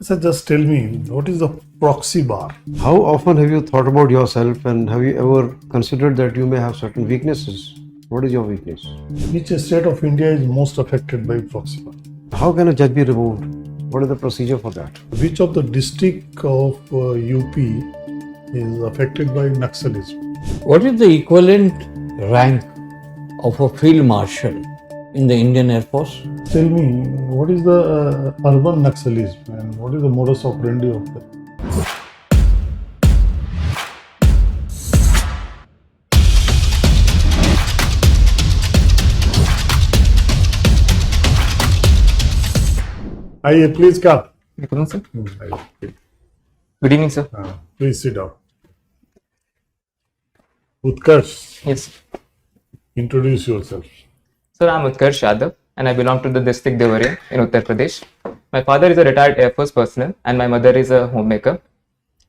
So just tell me, what is the proxy bar? How often have you thought about yourself and have you ever considered that you may have certain weaknesses? What is your weakness? Which state of India is most affected by proxy bar? How can a judge be removed? What is the procedure for that? Which of the district of UP is affected by Naxalism? What is the equivalent rank of a field marshal in the Indian Air Force? Tell me, what is the urban Naxalism and what is the modus operandi of that? Please come. Good evening, sir. Hi. Good evening, sir. Please sit down. Utkarsh, Yes. introduce yourself. Sir, I'm Utkarsh Yadav and I belong to the district Deoria in Uttar Pradesh. My father is a retired Air Force personnel and my mother is a homemaker.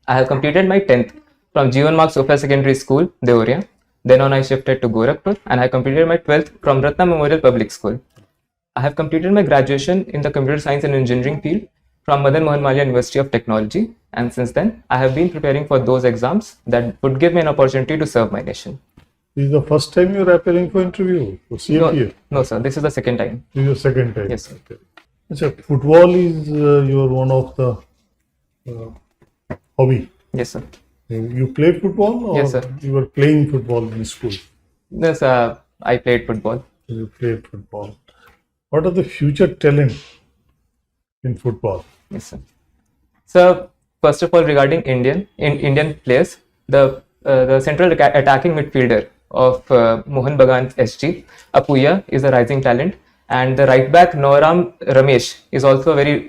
I have completed my 10th from G1 Mark Sofia Secondary School, Deoria. Then on I shifted to Gorakhpur and I completed my 12th from Ratna Memorial Public School. I have completed my graduation in the computer science and engineering field from Madan Mohan Malya University of Technology, and since then I have been preparing for those exams that would give me an opportunity to serve my nation. This is the first time you are appearing for interview for CAPF? No, sir, this is the second time. This is your second time? Yes, sir. Okay. Achha, football is your one of the hobby. Yes, sir. You play football or Yes, sir. you were playing football in school? Yes, I played football. You played football. What are the future talent in football? Yes, sir. So, first of all, regarding Indian players, the central attacking midfielder of Mohan Bagan SG, Apuya, is a rising talent, and the right back Noram Ramesh is also a very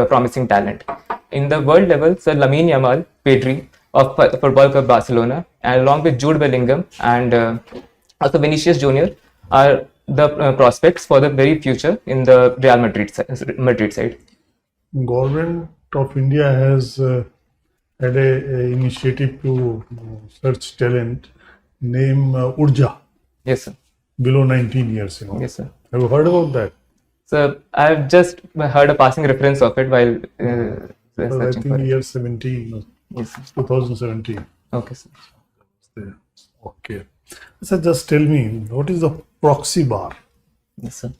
promising talent. In the world level, Sir Lamine Yamal Pedri of Football Club Barcelona, and along with Jude Bellingham and also Vinicius Junior, are the prospects for the very future in the Real Madrid side. Government of India has had a initiative to search talent named Urja, Yes, sir. below 19 years. Yes, sir. Have you heard about that? So I've just heard a passing reference of it while I searching for think it. year 17, Yes, sir. 2017. Okay, sir. There. Okay. So just tell me, what is the proxy bar? Yes, sir.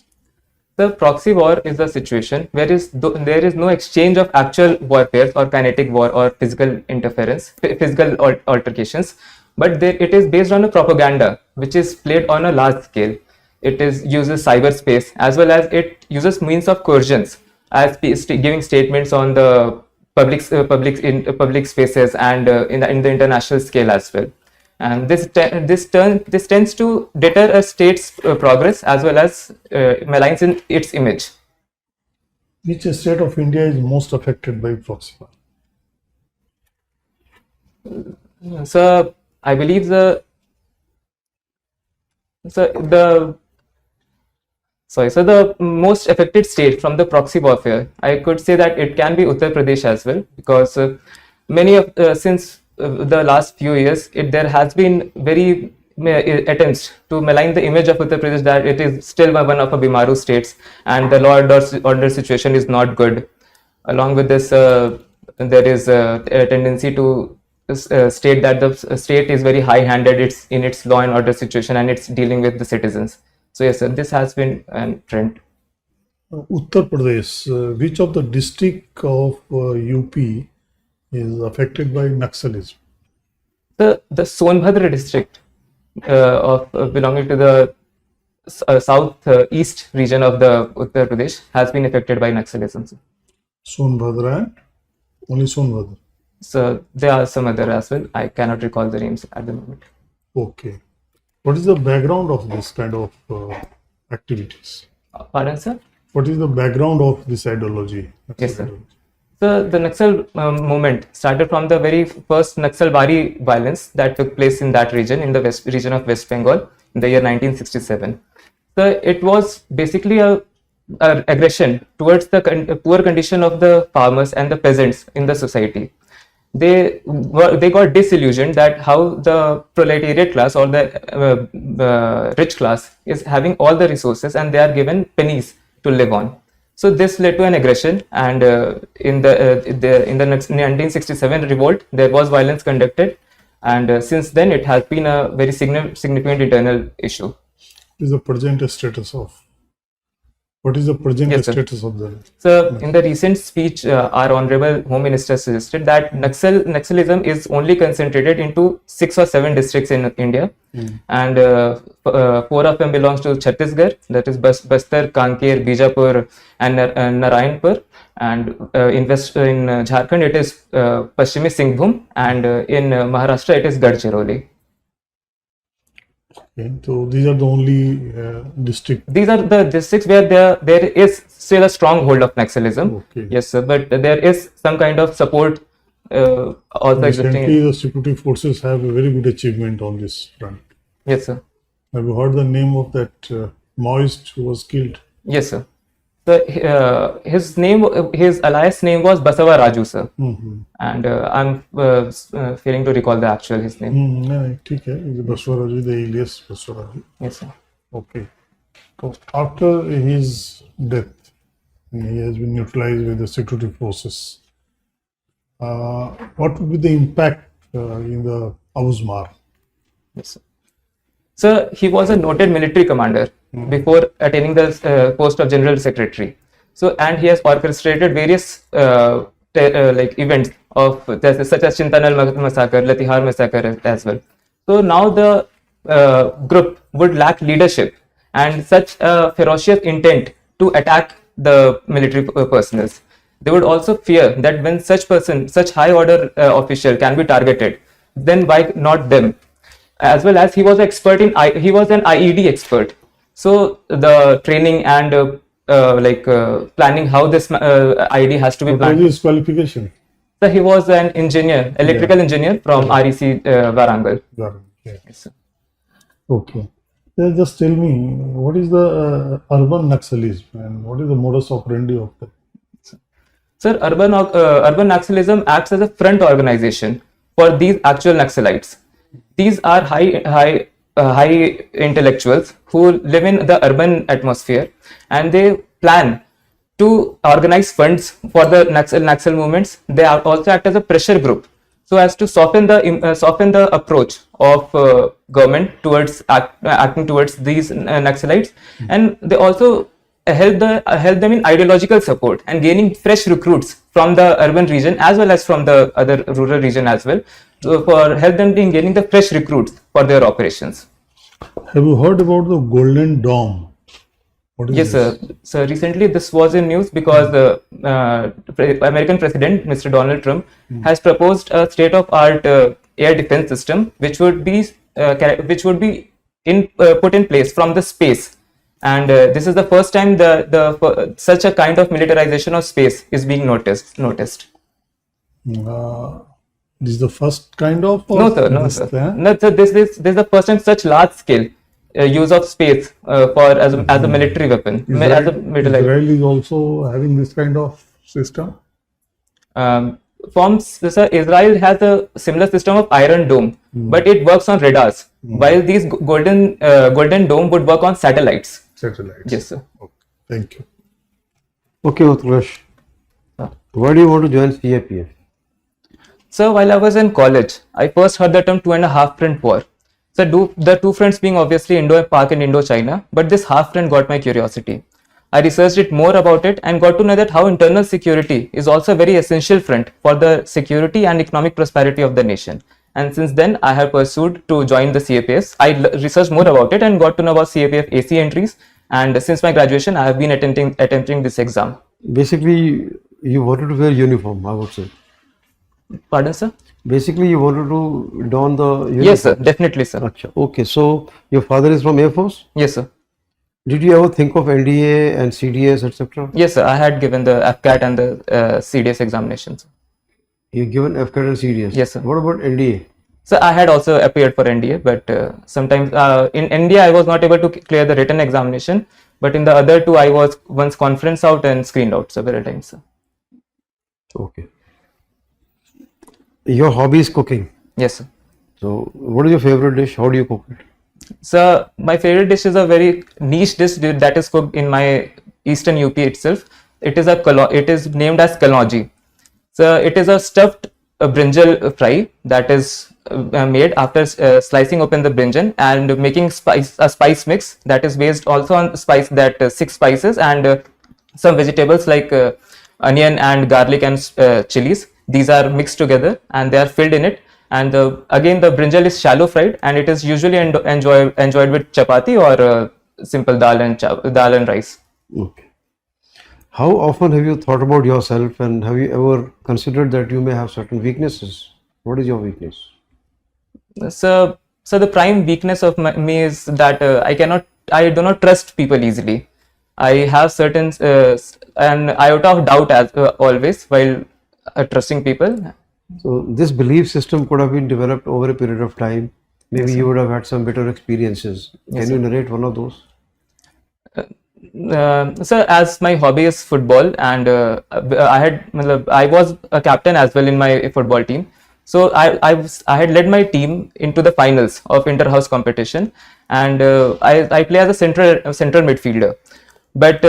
The proxy war is a situation where there is no exchange of actual warfare or kinetic war or physical interference, physical altercations, but it is based on a propaganda which is played on a large scale. It uses cyberspace as well as it uses means of coercions as giving statements on the public spaces and in the international scale as well. And this tends to deter a state's progress as well as maligns in its image. Which state of India is most affected by proxy bar? So I believe the most affected state from the proxy warfare, I could say that it can be Uttar Pradesh as well, because since the last few years, there has been very attempts to malign the image of Uttar Pradesh that it is still one of a Bimaru states and the law order situation is not good. Along with this, there is a tendency to state that the state is very high-handed in its law and order situation and it's dealing with the citizens. So yes, sir, this has been a trend. Uttar Pradesh, which of the district of UP is affected by Naxalism? The Sonbhadra district belonging to the south-east region of the Uttar Pradesh has been affected by Naxalism. Sonbhadra and only Sonbhadra. So there are some other as well. I cannot recall the names at the moment. Okay. What is the background of this kind of activities? Pardon, sir? What is the background of this ideology? Yes, sir. So the Naxal movement started from the very first Naxalbari violence that took place in that region, in the region of West Bengal in the year 1967. So it was basically a aggression towards the poor condition of the farmers and the peasants in the society. They got disillusioned that how the proletariat class or the rich class is having all the resources and they are given pennies to live on. So this led to an aggression, and in the 1967 revolt, there was violence conducted, and since then it has been a very significant internal issue. What is the present status of? What is the present Yes, sir. status of the? So, in the recent speech, our Honorable Home Minister suggested that Naxalism is only concentrated into 6 or 7 districts in India, and 4 of them belongs to Chhattisgarh, that is Bastar, Kanker, Bijapur, and Narayanpur, and in Jharkhand it is Paschimi Singhbhum, and in Maharashtra it is Gadchiroli. Okay, so these are the only district. These are the districts where there is still a strong hold of Naxalism. Okay. Yes, sir, but there is some kind of support also existing. Recently, the security forces have a very good achievement on this front. Yes, sir. Have you heard the name of that Maoist who was killed? Yes, sir. So his alias name was Basava Raju, sir, and I'm failing to recall the actual his name. No, ठीक है. Baswaraju, the alias Baswaraju. Yes, sir. Okay. So after his death, he has been neutralized with the security forces. What would be the impact in the Ausmar? Yes, sir. So he was a noted military commander before attaining the post of General Secretary. So, and he has orchestrated various like events of such as Chintanal massacre, Latihar massacre as well. So now the group would lack leadership and such a ferocious intent to attack the military personnel. They would also fear that when such high order official can be targeted, then why not them? As well as he was expert in he was an IED expert. So the training and planning how this IED has to be What planned. was his qualification? So he was an engineer, electrical engineer from REC Warangal. Yeah. Yes, sir. Okay. Just tell me, what is the urban Naxalism and what is the modus operandi of that? Sir, urban Naxalism acts as a front organization for these actual Naxalites. These are high intellectuals who live in the urban atmosphere, and they plan to organize funds for the Naxal movements. They also act as a pressure group, so as to soften the approach of government towards acting towards these Naxalites, and they also help them in ideological support and gaining fresh recruits from the urban region as well as from the other rural region as well, for help them in gaining the fresh recruits for their operations. Have you heard about the Golden Dome? What is Yes, this? sir. So recently this was in news because the American President, Mr. Donald Trump, has proposed a state-of-art air defense system, which would be put in place from the space. And this is the first time such a kind of militarization of space is being noticed. This is the first kind of? No, sir. No, sir. No, sir. This is the first time such large scale use of space as a military weapon. Israel is also having this kind of system? Sir, Israel has a similar system of Iron Dome, but it works on radars, while these Golden Dome would work on satellites. Yes, sir. Okay. Thank you. Okay, Utkarsh. Why do you want to join CAPF? So while I was in college, I first heard the term 2.5 front war. So the two fronts being obviously Indo-Pak and Indo-China, but this half front got my curiosity. I researched it more about it and got to know that how internal security is also a very essential front for the security and economic prosperity of the nation. And since then, I have pursued to join the CAPF. I researched more about it and got to know about CAPF AC entries. And since my graduation, I have been attempting this exam. Basically, you wanted to wear uniform, I would say. Pardon, sir? Basically, you wanted to don the uniform. Yes, sir. Definitely, sir. Achha. Okay, so your father is from Air Force? Yes, sir. Did you ever think of NDA and CDS, etc.? Yes, sir. I had given the FCAT and the CDS examinations. You given FCAT and CDS? Yes, sir. What about NDA? So I had also appeared for NDA, but sometimes in NDA I was not able to clear the written examination, but in the other two I was once conference out and screened out several times, sir. Okay. Your hobby is cooking. Yes, sir. So, what is your favorite dish? How do you cook it? So my favorite dish is a very niche dish that is cooked in my eastern UP itself. it is named as kalonji. So it is a stuffed brinjal fry that is made after slicing open the brinjal and making a spice mix that is based also on spice, that 6 spices and some vegetables like onion and garlic and chilies. These are mixed together and they are filled in it. And again, the brinjal is shallow fried and it is usually enjoyed with chapati or simple dal and rice. Okay. How often have you thought about yourself and have you ever considered that you may have certain weaknesses? What is your weakness? So the prime weakness of me is that I do not trust people easily. I have certain an iota of doubt as always while trusting people. So this belief system could have been developed over a period of time. Maybe you would have had some bitter experiences. Can you narrate one of those? So as my hobby is football and I was a captain as well in my football team. So I had led my team into the finals of inter-house competition, and I play as a central midfielder. But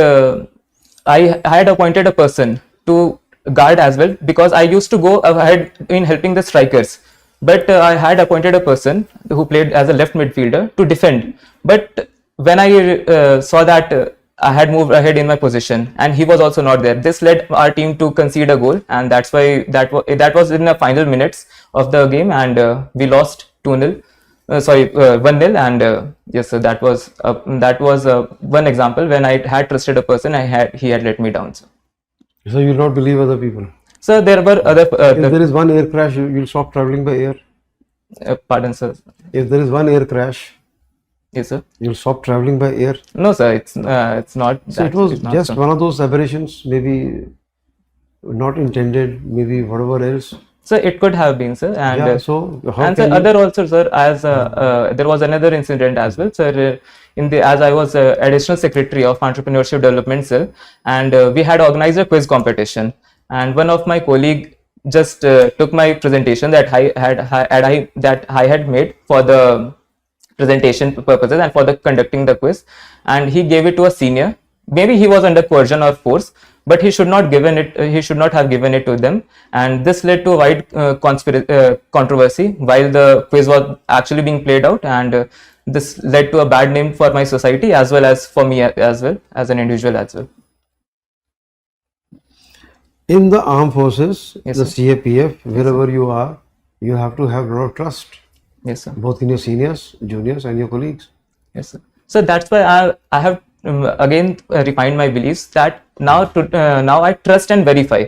I had appointed a person to guard as well because I used to go ahead in helping the strikers. But I had appointed a person who played as a left midfielder to defend. But when I saw that I had moved ahead in my position and he was also not there, this led our team to concede a goal, and that's why that was in the final minutes of the game, and we lost 2-0. 1-0, and yes, so that was one example when I had trusted a person. He had let me down. So you will not believe other people. So there were other. If there is one air crash, you will stop traveling by air. Pardon, sir. If there is one air crash, yes, sir. You'll stop traveling by air. No, sir. It's not. So it was just one of those aberrations, maybe not intended, maybe whatever else. So it could have been, sir. And yeah, so how and can sir, other also, sir, as there was another incident as well, sir. As I was additional secretary of Entrepreneurship Development Cell, and we had organized a quiz competition, and one of my colleague just took my presentation that I had made for the presentation purposes and for the conducting the quiz, and he gave it to a senior. Maybe he was under coercion or force, but he should not have given it to them, and this led to a wide controversy while the quiz was actually being played out, and this led to a bad name for my society as well as for me as well as an individual as well. In the armed forces, yes, the sir. CAPF, wherever you are, you have to have a lot of trust. Yes, sir. Both in your seniors, juniors, and your colleagues. Yes, sir. So that's why I have again refined my beliefs that now I trust and verify,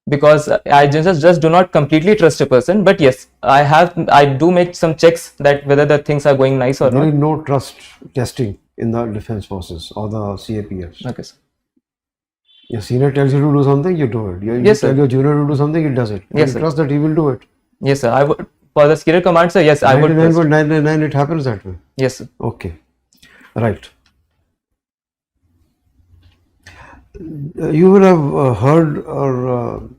because I just do not completely trust a person, but yes, I do make some checks that whether the things are going nice or not. There is no trust testing in the defense forces or the CAPFs. Okay, sir. Your senior tells you to do something, you do it. You yes, tell sir. your junior to do something, he does it. Yes, you sir. trust that he will do it. Yes, sir. I would, for the serial command, sir. Yes, I would. 99.999 it happens that way. Yes, sir. Okay, right. You will have heard or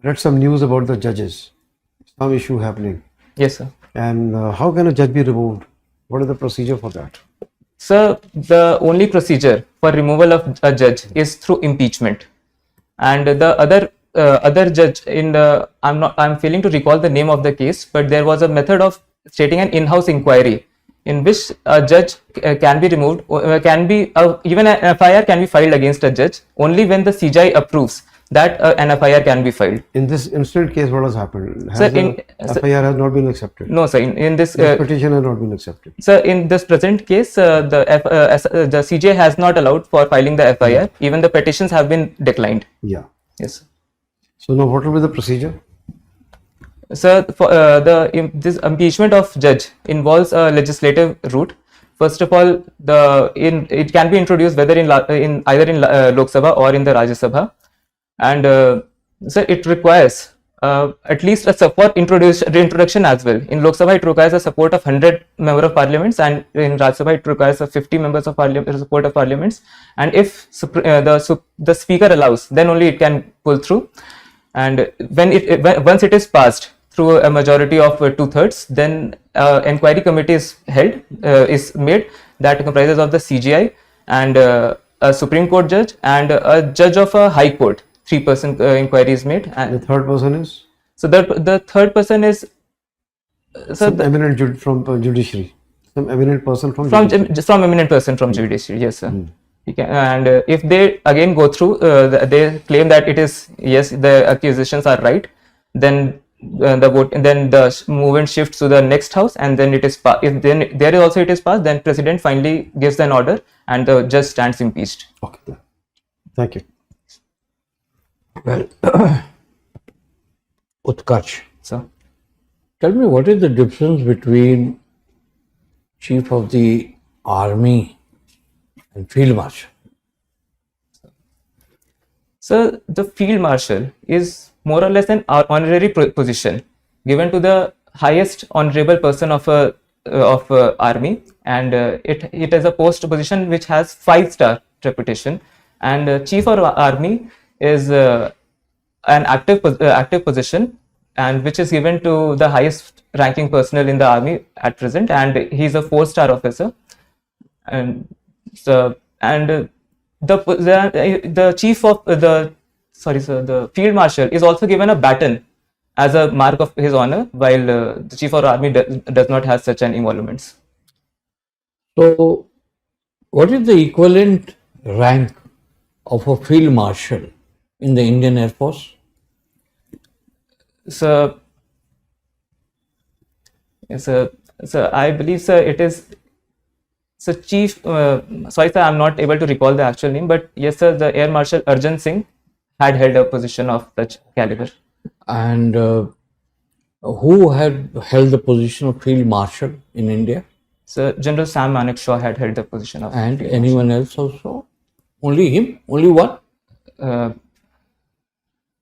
read some news about the judges, some issue happening. Yes, sir. And how can a judge be removed? What is the procedure for that? Sir, the only procedure for removal of a judge is through impeachment, and the other judge in the I'm failing to recall the name of the case, but there was a method of stating an in-house inquiry in which a judge can be removed, even an FIR can be filed against a judge only when the CJI approves that an FIR can be filed. In this instant case, what has happened? Sir, FIR has not been accepted. No, sir. In this petition has not been accepted. Sir, in this present case, the CJI has not allowed for filing the FIR. Even the petitions have been declined. Yeah. Yes. So now, what will be the procedure? Sir, for this impeachment of judge involves a legislative route. First of all, it can be introduced whether in either in Lok Sabha or in the Rajya Sabha, and sir, it requires at least a support reintroduction as well. In Lok Sabha, it requires a support of 100 member of parliaments, and in Rajya Sabha, it requires a 50 members of parliament support of parliaments. And if the speaker allows, then only it can pull through. And once it is passed through a majority of 2/3, then inquiry committee is made that comprises of the CJI and a Supreme Court judge, and a judge of a High Court. 3% inquiry is made, The and third person is so the third person is some eminent from judiciary, some eminent person from judiciary. from eminent person from judiciary. Yes, sir. He can, and if they again go through, they claim that it is, yes, the accusations are right, then the vote, then the movement shifts to the next house, and then it is passed. If then there is also it is passed, then president finally gives an order, and the judge stands impeached. Okay, thank you. Well, Utkarsh, So tell me, what is the difference between Chief of the Army and Field Marshal? So the field marshal is more or less an honorary position given to the highest honorable person of army, and it is a post position which has 5-star reputation. And chief of army is an active position, and which is given to the highest ranking personnel in the army at present, and he is a 4-star officer. And so the chief of the field marshal is also given a baton as a mark of his honor, while the chief of army does not have such an emoluments. So, what is the equivalent rank of a Field Marshal in the Indian Air Force? So I believe, sir, it is. So chief, sorry sir, I'm not able to recall the actual name, but yes sir, the Air Marshal Arjun Singh had held a position of such caliber. And who had held the position of Field Marshal in India? So General Sam Manekshaw had held the position of. And Field anyone else also? Only him? Only one? Marshal.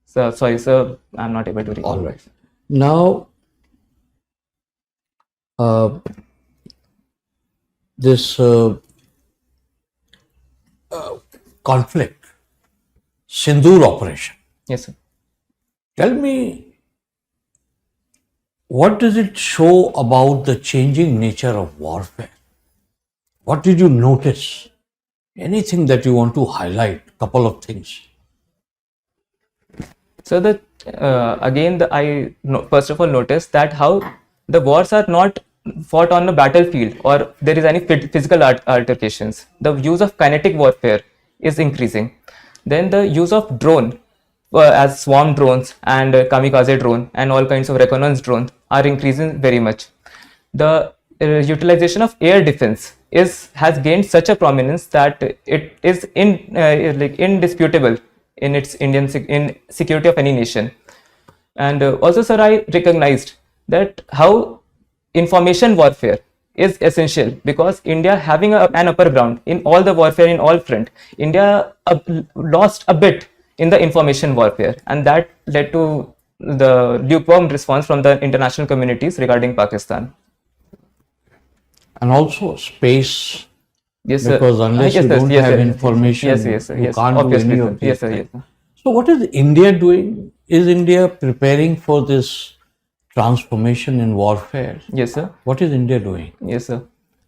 So sorry sir, I'm not able to recall. All right. Now, this conflict, Sindoor operation. Yes sir. Tell me, what does it show about the changing nature of warfare? What did you notice? Anything that you want to highlight? Couple of things. So I first of all noticed that how the wars are not fought on the battlefield or there is any physical altercations. The use of kinetic warfare is increasing. Then the use of drone as swarm drones and kamikaze drone and all kinds of reconnaissance drones are increasing very much. The utilization of air defense has gained such a prominence that it is indisputable in its in security of any nation. And also sir, I recognized that how information warfare is essential, because India having an upper ground in all the warfare in all front, India lost a bit in the information warfare, and that led to the lukewarm response from the international communities regarding Pakistan. And also space. Yes sir. Because unless Yes, you sir. don't Yes, have sir. information, Yes, you can't do obviously, any sir. of these Yes sir. things. Yes sir. So what is India doing? Is India preparing for this transformation in warfare? Yes sir. What is India doing? Yes, sir.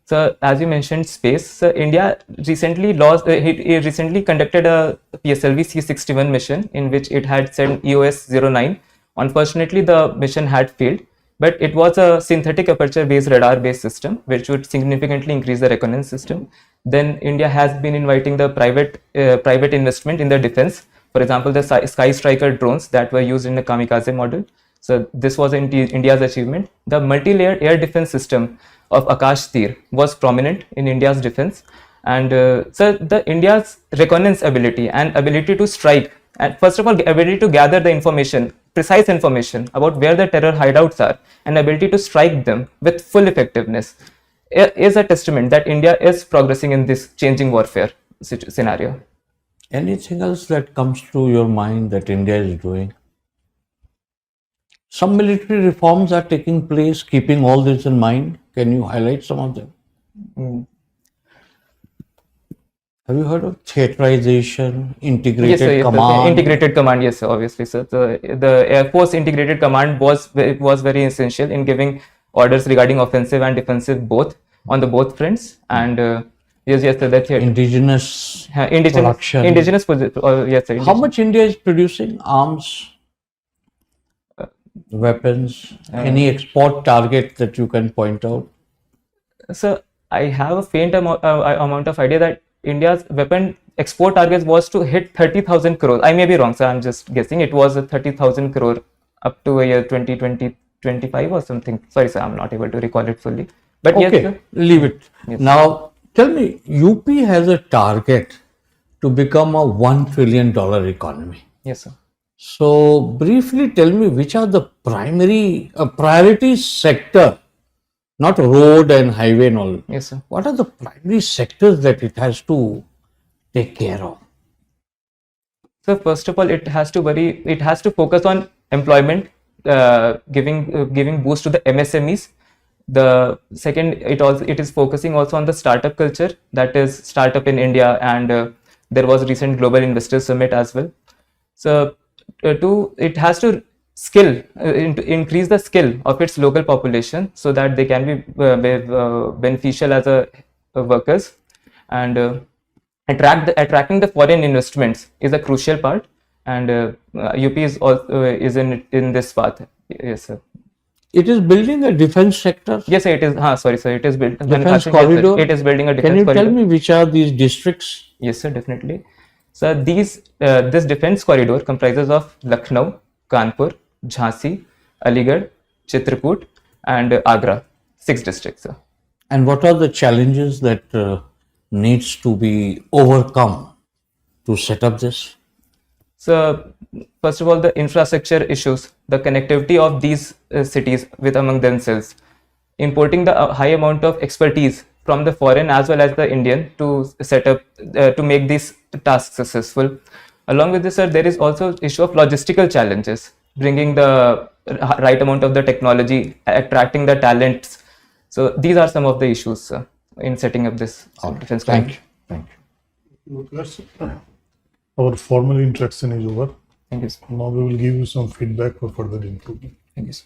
So, as you mentioned, space. So, India recently it recently conducted a PSLV C-61 mission in which it had sent EOS-09. Unfortunately, the mission had failed, but it was a synthetic aperture-based radar-based system, which would significantly increase the reconnaissance system. Then, India has been inviting the private investment in the defense. For example, the Sky Striker drones that were used in the kamikaze model. So this was India's achievement. The multi-layered air defense system of Akash Tir was prominent in India's defense, and so the India's reconnaissance ability and ability to strike, and first of all ability to gather the information, precise information about where the terror hideouts are, and ability to strike them with full effectiveness is a testament that India is progressing in this changing warfare scenario. Anything else that comes to your mind that India is doing? Some military reforms are taking place, keeping all this in mind. Can you highlight some of them? Have you heard of theaterization, integrated command? Integrated command, yes, sir, obviously. So the Air Force integrated command was very essential in giving orders regarding offensive and defensive both on the both fronts, and Yes, yes, sir, that's it. indigenous Indigenous, production. indigenous, yes, sir. How much India is producing? Arms, weapons, any export target that you can point out? So I have a faint amount of idea that India's weapon export target was to hit 30,000 crore. I may be wrong, so I'm just guessing. It was a 30,000 crore up to a year 2025 or something. Sorry, sir, I'm not able to recall it fully. But Okay, yes, sir. leave it. Yes. Now, tell me, UP has a target to become a $1 trillion economy. Yes, sir. So, briefly tell me which are the primary priority sector, not road and highway and all. Yes, sir. What are the primary sectors that it has to take care of? So first of all, it has to focus on employment, giving boost to the MSMEs. The second, it is focusing also on the startup culture, that is startup in India, and there was a recent global investor summit as well. So it has to increase the skill of its local population so that they can be beneficial as a workers, and attracting the foreign investments is a crucial part, and UP is also is in this path. Yes, sir. It is building a defense sector. Yes, sir, it is. Sorry, sir. It is building Defense corridor. It is building a defense Can you corridor. tell me which are these districts? Yes, sir, definitely. So this defense corridor comprises of Lucknow, Kanpur, Jhansi, Aligarh, Chitrakoot, and Agra. 6 districts, sir. And what are the challenges that needs to be overcome to set up this? So first of all, the infrastructure issues, the connectivity of these cities with among themselves, importing the high amount of expertise from the foreign as well as the Indian to set up to make these tasks successful. Along with this, sir, there is also issue of logistical challenges, bringing the right amount of the technology, attracting the talents. So these are some of the issues, sir, in setting up this defense Thank corridor. you. Thank you. That's, our formal introduction is over. Thank you, sir. Now we will give you some feedback for further improvement. Thank you, sir.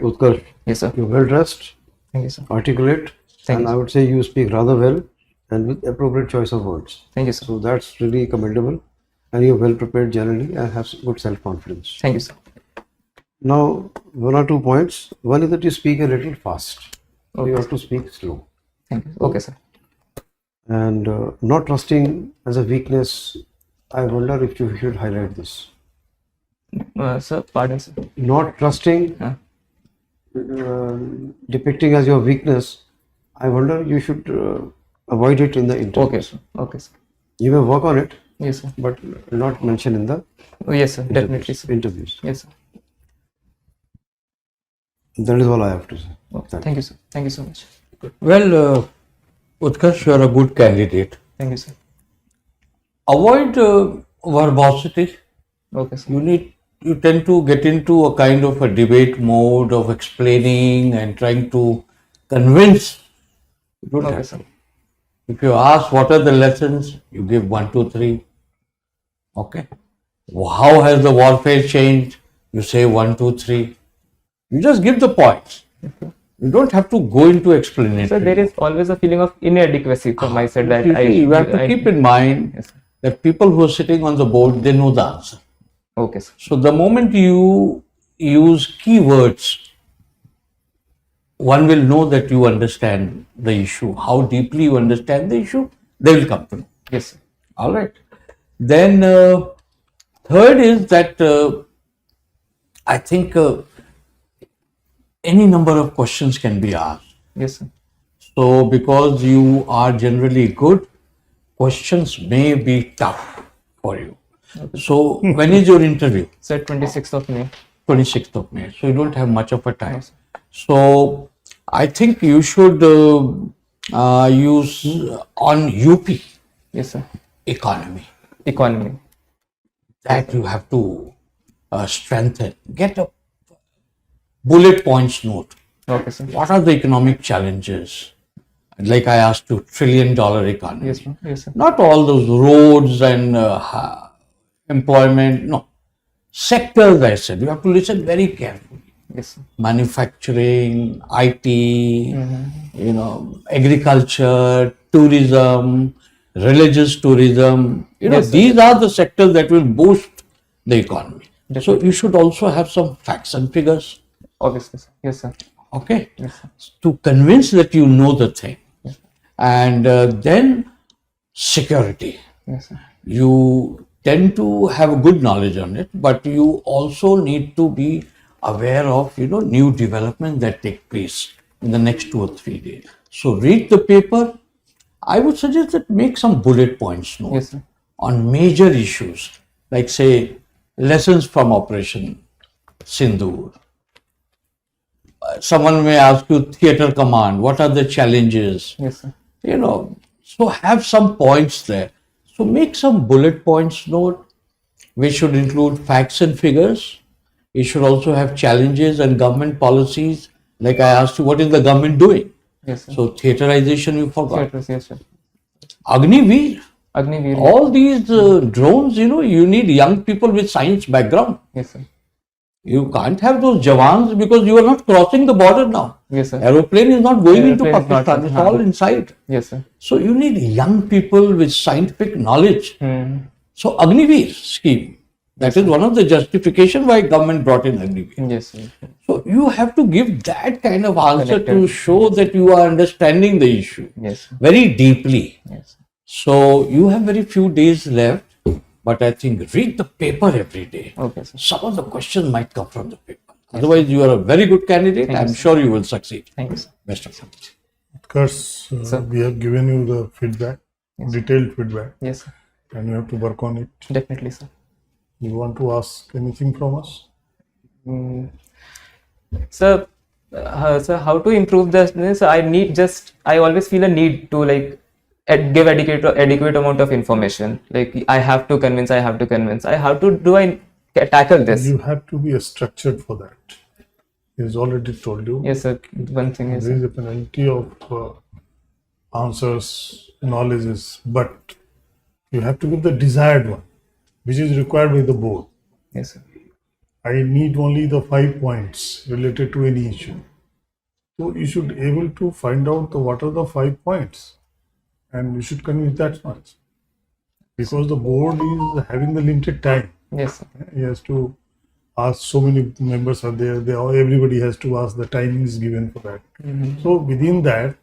Utkarsh, Yes, sir. you're well dressed, Thank you, sir. articulate, Thank and you. I would say you speak rather well and with appropriate choice of words. Thank you, sir. So that's really commendable, and you're well prepared generally and have good self-confidence. Thank you, sir. Now, 1 or 2 points. One is that you speak a little fast. So you Okay. have to speak slow. Thank you. Okay, sir. And not trusting as a weakness, I wonder if you should highlight this. Sir, pardon, sir. Not trusting, Huh? depicting as your weakness, I wonder you should avoid it in the interview. Okay, sir. Okay, sir. You may work on it, Yes, sir. but not mention in the Oh, yes, sir. Definitely, sir. interviews. Yes, sir. That is all I have to say. Oh, thank you, sir. Thank you so much. Well, Utkarsh, you are a good candidate. Thank you, sir. Avoid verbosity. Okay, sir. You tend to get into a kind of a debate mode of explaining and trying to convince. You don't Okay, have sir. to. If you ask what are the lessons, you give 1, 2, 3. Okay. How has the warfare changed? You say 1, 2, 3. You just give the points. You don't have to go into explanation. So there is always a feeling of inadequacy from my side that You have to keep in mind Yes, sir. that people who are sitting on the board, they know the answer. Okay, sir. So the moment you use keywords, one will know that you understand the issue. How deeply you understand the issue, they will come to know. Yes, sir. All right. Then third is that I think any number of questions can be asked. Yes, sir. So because you are generally good, questions may be tough for you. So when is your interview? Sir, 26th of May. 26th of May. So you don't have much of a time. Yes. So I think you should use on UP Yes, sir. economy. Economy. That you have to strengthen. Get a bullet points note. Okay, sir. What are the economic challenges? Like I asked you, $1 trillion economy. Yes, sir. Yes, sir. Not all those roads and employment. No. sectors I said, you have to listen very carefully. Yes, sir. Manufacturing, IT, you know, agriculture, tourism, religious tourism. You know, Yes, sir. these are the sectors that will boost the economy. So Definitely. you should also have some facts and figures, Obviously, sir. Yes, sir. okay, Yes, sir. to convince that you know the thing. And then security. Yes, sir. You tend to have a good knowledge on it, but you also need to be aware of, you know, new developments that take place in the next 2 or 3 days. So read the paper. I would suggest that make some bullet points note Yes, sir. on major issues, like say lessons from Operation Sindoor. Someone may ask you theater command, what are the challenges? Yes, sir. You know, so have some points there. So make some bullet points note, which should include facts and figures. It should also have challenges and government policies. Like I asked you, what is the government doing? Yes, sir. So theaterization you forgot. Theatres, yes, sir. Agniveer, Agniveer. all these drones, you know, you need young people with science background. Yes, sir. You can't have those jawans because you are not crossing the border now. Yes, sir. Aeroplane is not going into Aeroplane is not- Pakistan, it's all inside. Yes, sir. So you need young people with scientific knowledge. So Agniveer scheme, that is one of the justification why government brought in Agniveer. Yes, sir. So you have to give that kind of answer to Connected. show that you are understanding the issue Yes, sir. very deeply. Yes. So you have very few days left, but I think read the paper every day. Okay, sir. Some of the questions might come from the paper. Otherwise, you are a very good candidate. Thank you, I'm sir. sure you will succeed. Thank you, sir. Best of luck. Utkarsh, Sir. we have given you the feedback, detailed feedback, Yes, sir. and you have to work on it. Definitely, sir. You want to ask anything from us? Sir, how to improve this? I always feel a need to like give adequate amount of information. Like I have to convince. How do I tackle this? You have to be structured for that. He's already told you. Yes, sir. One thing is, There is a penalty of answers, knowledges, but you have to give the desired one, which is required by the board. yes, sir. I need only the 5 points related to any issue. So you should able to find out what are the 5 points, and you should convince that much. Because the board is having the limited time. Yes, sir. He has to ask, so many members are there. Everybody has to ask. The timing is given for that. So within that,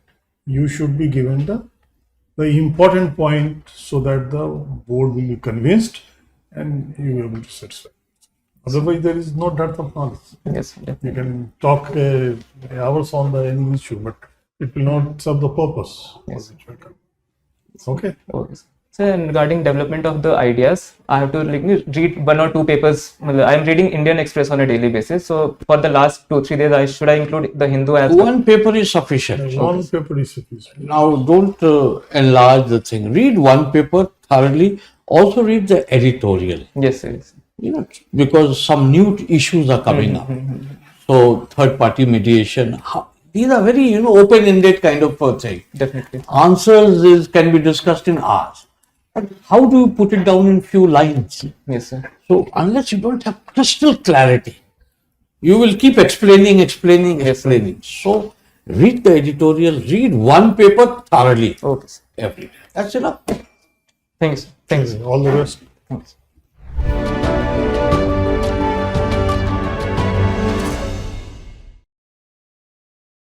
you should be given the important point so that the board will be convinced and you will be able to satisfy. Otherwise, there is no depth of knowledge. Yes, sir. You can talk hours on any issue, but it will not serve the purpose. Yes. Okay. Okay, sir. So regarding development of the ideas, I have to like read 1 or 2 papers. I am reading Indian Express on a daily basis. So for the last 2-3 days, should I include the Hindu as well? One paper is sufficient. One paper is sufficient. Now, don't enlarge the thing. Read one paper thoroughly. Also, read the editorial. Yes, sir. Yes. You know, because some new issues are coming up. So, third-party mediation. These are very, open-ended kind of a thing. Definitely. Answers can be discussed in hours. But how do you put it down in few lines? Yes, sir. So, unless you don't have crystal clarity, you will keep explaining. So, read the editorial, read one paper thoroughly Okay, sir. every day. That's enough. Thank you, sir. Thank you, sir. All the best. Thank you, sir.